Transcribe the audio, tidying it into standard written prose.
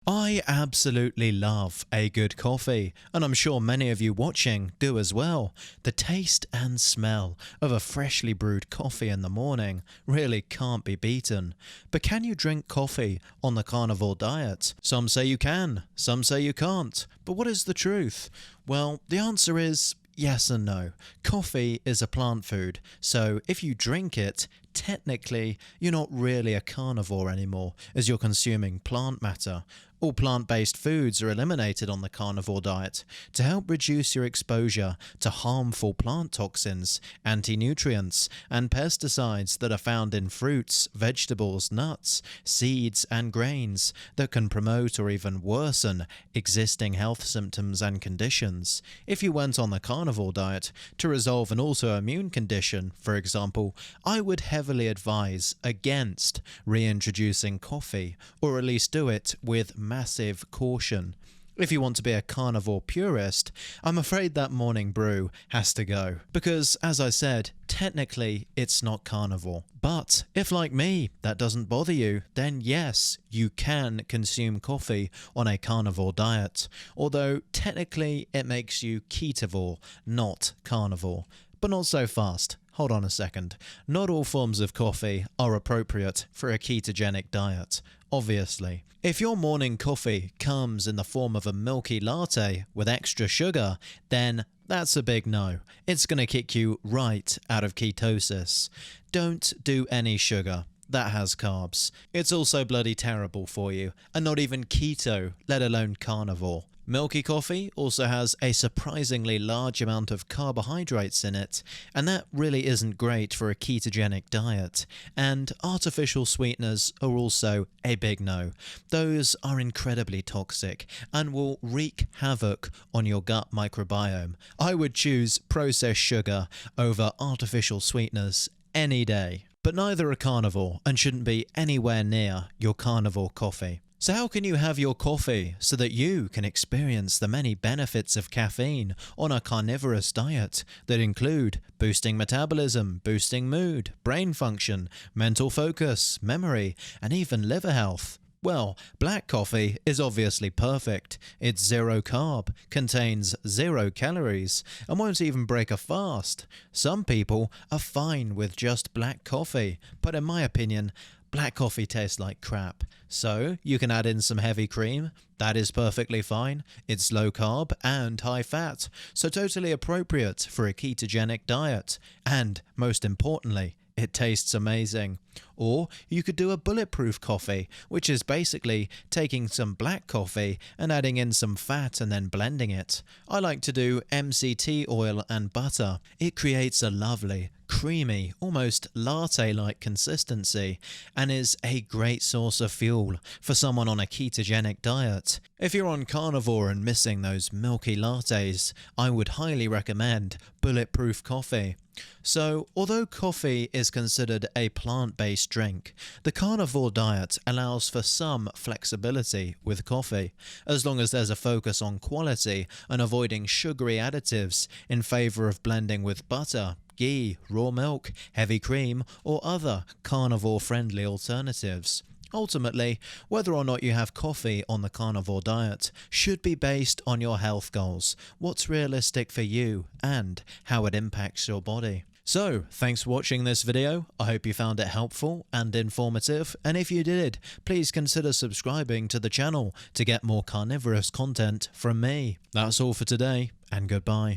I absolutely love a good coffee, and I'm sure many of you watching do as well. The taste and smell of a freshly brewed coffee in the morning really can't be beaten. But can you drink coffee on the carnivore diet? Some say you can, some say you can't. But what is the truth? Well, the answer is yes and no. Coffee is a plant food, so if you drink it, technically you're not really a carnivore anymore, as you're consuming plant matter. All plant-based foods are eliminated on the carnivore diet to help reduce your exposure to harmful plant toxins, anti-nutrients, and pesticides that are found in fruits, vegetables, nuts, seeds, and grains that can promote or even worsen existing health symptoms and conditions. If you went on the carnivore diet to resolve an autoimmune condition, for example, I would heavily advise against reintroducing coffee, or at least do it with massive caution. If you want to be a carnivore purist, I'm afraid that morning brew has to go, because as I said, technically it's not carnivore. But if, like me, that doesn't bother you, then yes, you can consume coffee on a carnivore diet, although technically it makes you ketovore, not carnivore. But not so fast. Hold on a second. Not all forms of coffee are appropriate for a ketogenic diet, obviously. If your morning coffee comes in the form of a milky latte with extra sugar, then that's a big no. It's going to kick you right out of ketosis. Don't do any sugar. That has carbs. It's also bloody terrible for you, and not even keto, let alone carnivore. Milky coffee also has a surprisingly large amount of carbohydrates in it, and that really isn't great for a ketogenic diet. And artificial sweeteners are also a big no. Those are incredibly toxic and will wreak havoc on your gut microbiome. I would choose processed sugar over artificial sweeteners any day. But neither are carnivore and shouldn't be anywhere near your carnivore coffee. So how can you have your coffee so that you can experience the many benefits of caffeine on a carnivorous diet that include boosting metabolism, boosting mood, brain function, mental focus, memory, and even liver health? Well, black coffee is obviously perfect. It's zero carb, contains 0 calories, and won't even break a fast. Some people are fine with just black coffee, but in my opinion, black coffee tastes like crap. So you can add in some heavy cream. That is perfectly fine. It's low carb and high fat, so totally appropriate for a ketogenic diet. And most importantly, it tastes amazing. Or you could do a bulletproof coffee, which is basically taking some black coffee and adding in some fat and then blending it. I like to do MCT oil and butter. It creates a lovely, creamy, almost latte-like consistency and is a great source of fuel for someone on a ketogenic diet. If you're on carnivore and missing those milky lattes, I would highly recommend bulletproof coffee. So, although coffee is considered a plant-based drink, the carnivore diet allows for some flexibility with coffee, as long as there's a focus on quality and avoiding sugary additives in favor of blending with butter, ghee, raw milk, heavy cream, or other carnivore-friendly alternatives. Ultimately, whether or not you have coffee on the carnivore diet should be based on your health goals, what's realistic for you, and how it impacts your body. So, thanks for watching this video. I hope you found it helpful and informative, and if you did, please consider subscribing to the channel to get more carnivorous content from me. That's all for today, and goodbye.